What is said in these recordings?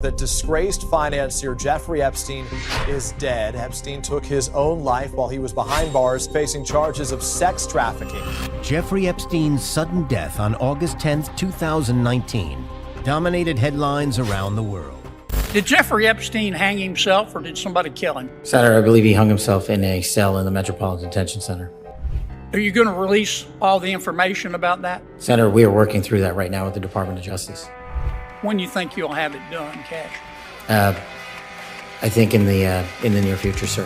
The disgraced financier Jeffrey Epstein is dead. Epstein took his own life while he was behind bars facing charges of sex trafficking. Jeffrey Epstein's sudden death on August 10, 2019, dominated headlines around the world. Did Jeffrey Epstein hang himself or did somebody kill him? Senator, I believe he hung himself in a cell in the Metropolitan Detention Center. Are you going to release all the information about that? Senator, we are working through that right now with the Department of Justice. When do you think you'll have it done, Cash? I think in the near future, sir.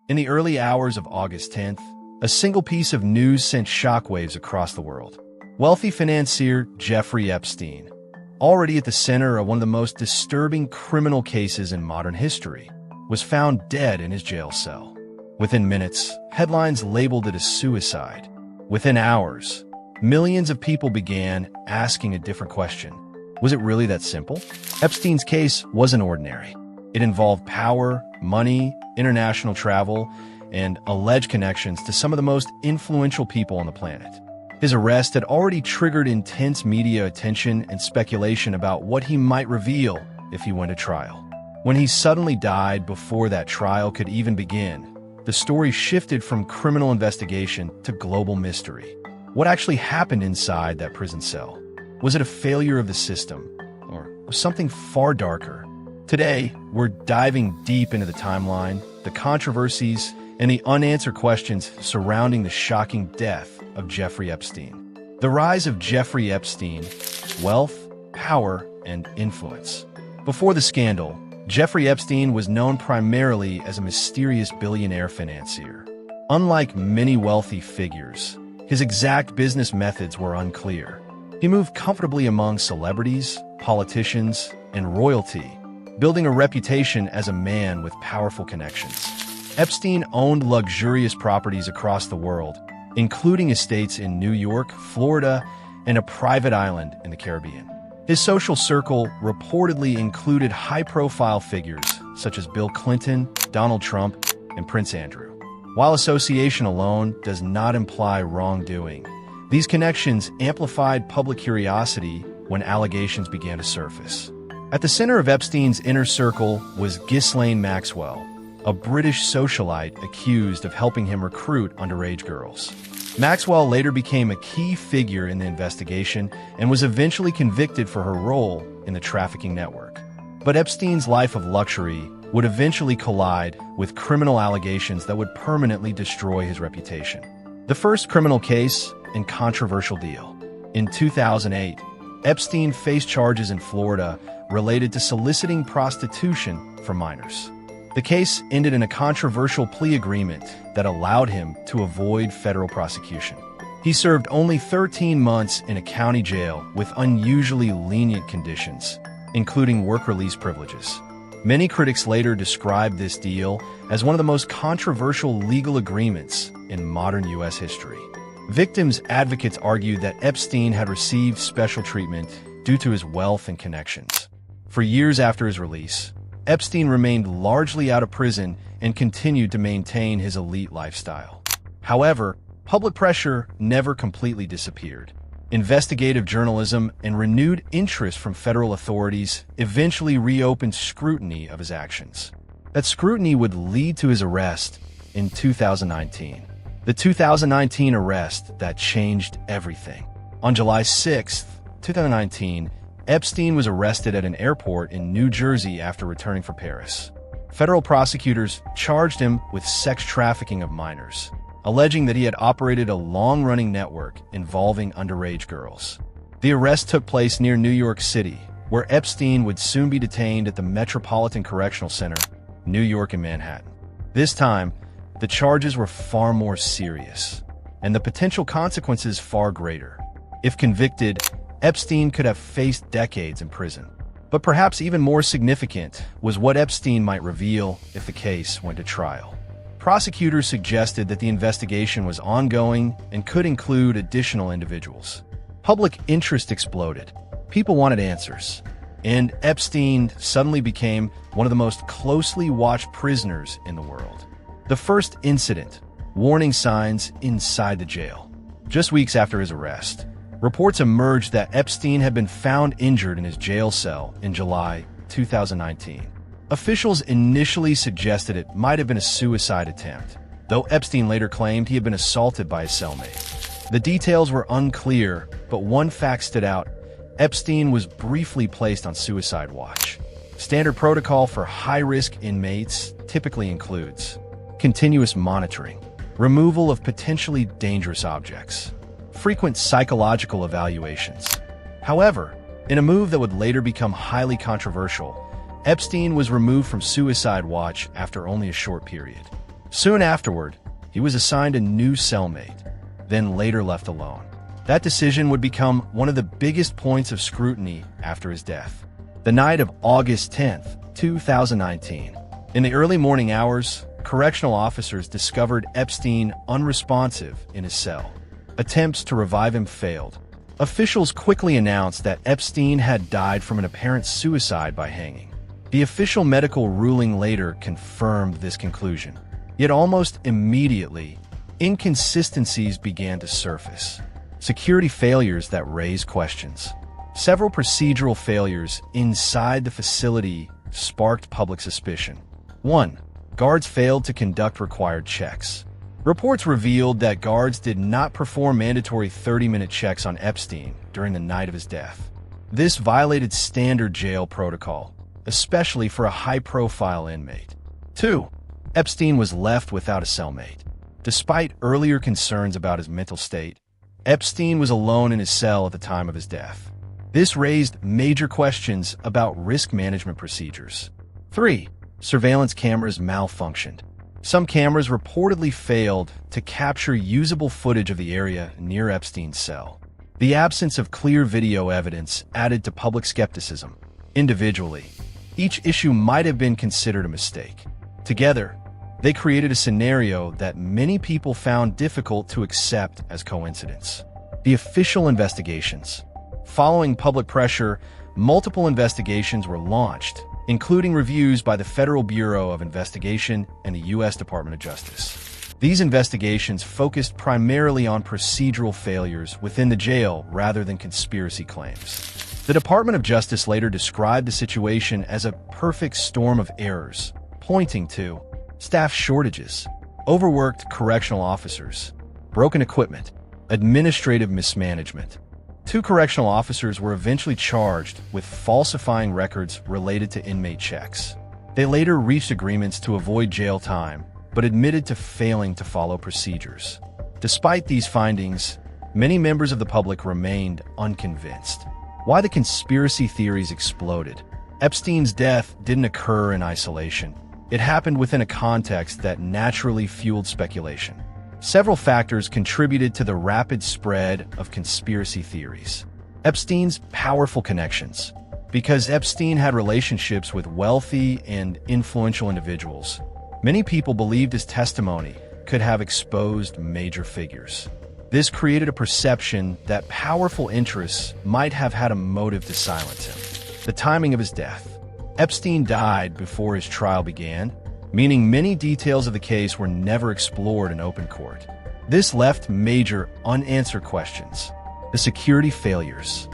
In the early hours of August 10th, a single piece of news sent shockwaves across the world. Wealthy financier Jeffrey Epstein, already at the center of one of the most disturbing criminal cases in modern history, was found dead in his jail cell. Within minutes, headlines labeled it a suicide. Within hours, millions of people began asking a different question. Was it really that simple? Epstein's case wasn't ordinary. It involved power, money, international travel, and alleged connections to some of the most influential people on the planet. His arrest had already triggered intense media attention and speculation about what he might reveal if he went to trial. When he suddenly died before that trial could even begin, the story shifted from criminal investigation to global mystery. What actually happened inside that prison cell? Was it a failure of the system, or was something far darker? Today, we're diving deep into the timeline, the controversies, and the unanswered questions surrounding the shocking death of Jeffrey Epstein. The rise of Jeffrey Epstein, wealth, power, and influence. Before the scandal, Jeffrey Epstein was known primarily as a mysterious billionaire financier. Unlike many wealthy figures, his exact business methods were unclear. He moved comfortably among celebrities, politicians, and royalty, building a reputation as a man with powerful connections. Epstein owned luxurious properties across the world, including estates in New York, Florida, and a private island in the Caribbean. His social circle reportedly included high-profile figures such as Bill Clinton, Donald Trump, and Prince Andrew. While association alone does not imply wrongdoing, these connections amplified public curiosity when allegations began to surface. At the center of Epstein's inner circle was Ghislaine Maxwell, a British socialite accused of helping him recruit underage girls. Maxwell later became a key figure in the investigation and was eventually convicted for her role in the trafficking network. But Epstein's life of luxury would eventually collide with criminal allegations that would permanently destroy his reputation. The first criminal case and controversial deal. In 2008, Epstein faced charges in Florida related to soliciting prostitution for minors. The case ended in a controversial plea agreement that allowed him to avoid federal prosecution. He served only 13 months in a county jail with unusually lenient conditions, including work release privileges. Many critics later described this deal as one of the most controversial legal agreements in modern U.S. history. Victims' advocates argued that Epstein had received special treatment due to his wealth and connections. For years after his release, Epstein remained largely out of prison and continued to maintain his elite lifestyle. However, public pressure never completely disappeared. Investigative journalism and renewed interest from federal authorities eventually reopened scrutiny of his actions. That scrutiny would lead to his arrest in 2019. The 2019 arrest that changed everything. On July 6, 2019, Epstein was arrested at an airport in New Jersey after returning from Paris. Federal prosecutors charged him with sex trafficking of minors, alleging that he had operated a long-running network involving underage girls. The arrest took place near New York City, where Epstein would soon be detained at the Metropolitan Correctional Center, New York and Manhattan. This time, the charges were far more serious, and the potential consequences far greater. If convicted, Epstein could have faced decades in prison. But perhaps even more significant was what Epstein might reveal if the case went to trial. Prosecutors suggested that the investigation was ongoing and could include additional individuals. Public interest exploded. People wanted answers. And Epstein suddenly became one of the most closely watched prisoners in the world. The first incident, warning signs inside the jail. Just weeks after his arrest, reports emerged that Epstein had been found injured in his jail cell in July 2019. Officials initially suggested it might have been a suicide attempt, though Epstein later claimed he had been assaulted by his cellmate. The details were unclear, but one fact stood out: Epstein was briefly placed on suicide watch. Standard protocol for high-risk inmates typically includes continuous monitoring, removal of potentially dangerous objects, frequent psychological evaluations. However, in a move that would later become highly controversial, Epstein was removed from suicide watch after only a short period. Soon afterward, he was assigned a new cellmate, then later left alone. That decision would become one of the biggest points of scrutiny after his death. The night of August 10, 2019. In the early morning hours, correctional officers discovered Epstein unresponsive in his cell. Attempts to revive him failed. Officials quickly announced that Epstein had died from an apparent suicide by hanging. The official medical ruling later confirmed this conclusion. Yet almost immediately, inconsistencies began to surface. Security failures that raised questions. Several procedural failures inside the facility sparked public suspicion. 1. Guards failed to conduct required checks. Reports revealed that guards did not perform mandatory 30-minute checks on Epstein during the night of his death. This violated standard jail protocol, especially for a high-profile inmate. 2. Epstein was left without a cellmate. Despite earlier concerns about his mental state, Epstein was alone in his cell at the time of his death. This raised major questions about risk management procedures. 3. Surveillance cameras malfunctioned. Some cameras reportedly failed to capture usable footage of the area near Epstein's cell. The absence of clear video evidence added to public skepticism. Individually, each issue might have been considered a mistake. Together, they created a scenario that many people found difficult to accept as coincidence. The official investigations. Following public pressure, multiple investigations were launched, including reviews by the Federal Bureau of Investigation and the U.S. Department of Justice. These investigations focused primarily on procedural failures within the jail rather than conspiracy claims. The Department of Justice later described the situation as a perfect storm of errors, pointing to staff shortages, overworked correctional officers, broken equipment, administrative mismanagement. 2 correctional officers were eventually charged with falsifying records related to inmate checks. They later reached agreements to avoid jail time, but admitted to failing to follow procedures. Despite these findings, many members of the public remained unconvinced. Why the conspiracy theories exploded. Epstein's death didn't occur in isolation. It happened within a context that naturally fueled speculation. Several factors contributed to the rapid spread of conspiracy theories. Epstein's powerful connections. Because Epstein had relationships with wealthy and influential individuals, many people believed his testimony could have exposed major figures. This created a perception that powerful interests might have had a motive to silence him. The timing of his death. Epstein died before his trial began, meaning many details of the case were never explored in open court. This left major unanswered questions. The security failures.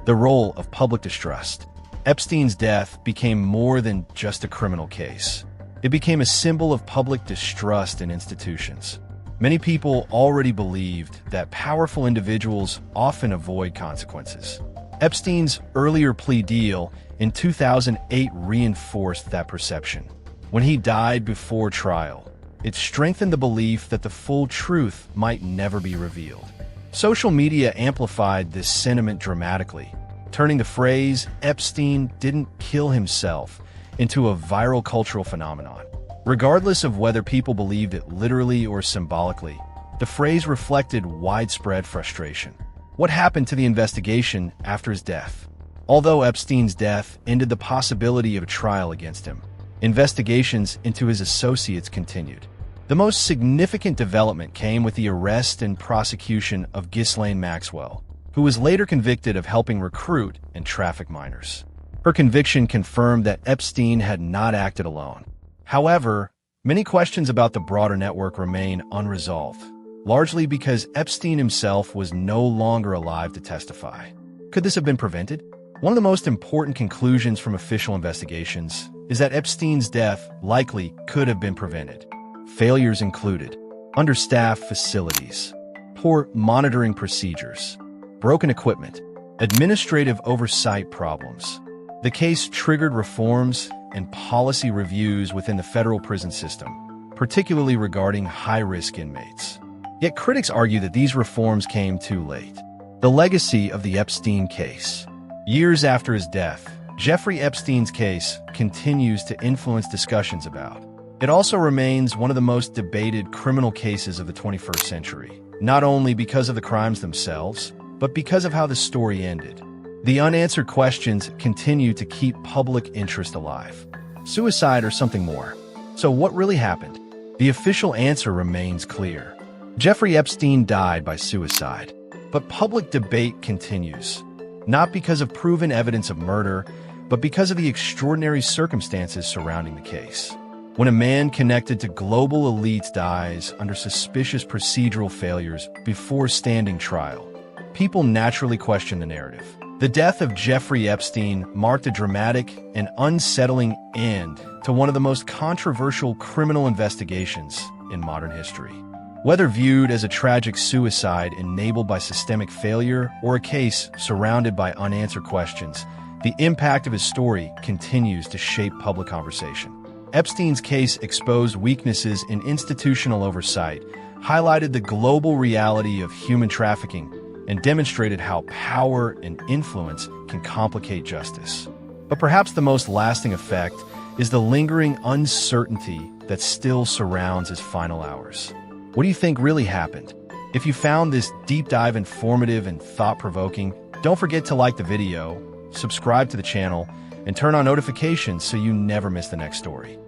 The role of public distrust. Epstein's death became more than just a criminal case. It became a symbol of public distrust in institutions. Many people already believed that powerful individuals often avoid consequences. Epstein's earlier plea deal in 2008 reinforced that perception. When he died before trial, it strengthened the belief that the full truth might never be revealed. Social media amplified this sentiment dramatically, turning the phrase "Epstein didn't kill himself" into a viral cultural phenomenon. Regardless of whether people believed it literally or symbolically, the phrase reflected widespread frustration. What happened to the investigation after his death? Although Epstein's death ended the possibility of a trial against him, investigations into his associates continued. The most significant development came with the arrest and prosecution of Ghislaine Maxwell, who was later convicted of helping recruit and traffic minors. Her conviction confirmed that Epstein had not acted alone. However, many questions about the broader network remain unresolved. largely because Epstein himself was no longer alive to testify. Could this have been prevented? One of the most important conclusions from official investigations is that Epstein's death likely could have been prevented. Failures included understaffed facilities, poor monitoring procedures, broken equipment, administrative oversight problems. The case triggered reforms and policy reviews within the federal prison system, particularly regarding high-risk inmates. Yet critics argue that these reforms came too late. The legacy of the Epstein case. Years after his death, Jeffrey Epstein's case continues to influence discussions about. It also remains one of the most debated criminal cases of the 21st century, not only because of the crimes themselves, but because of how the story ended. The unanswered questions continue to keep public interest alive. Suicide or something more? So what really happened? The official answer remains clear. Jeffrey Epstein died by suicide, but public debate continues, not because of proven evidence of murder, but because of the extraordinary circumstances surrounding the case. When a man connected to global elites dies under suspicious procedural failures before standing trial, people naturally question the narrative. The death of Jeffrey Epstein marked a dramatic and unsettling end to one of the most controversial criminal investigations in modern history. Whether viewed as a tragic suicide enabled by systemic failure or a case surrounded by unanswered questions, the impact of his story continues to shape public conversation. Epstein's case exposed weaknesses in institutional oversight, highlighted the global reality of human trafficking, and demonstrated how power and influence can complicate justice. But perhaps the most lasting effect is the lingering uncertainty that still surrounds his final hours. What do you think really happened? If you found this deep dive informative and thought-provoking, don't forget to like the video, subscribe to the channel, and turn on notifications so you never miss the next story.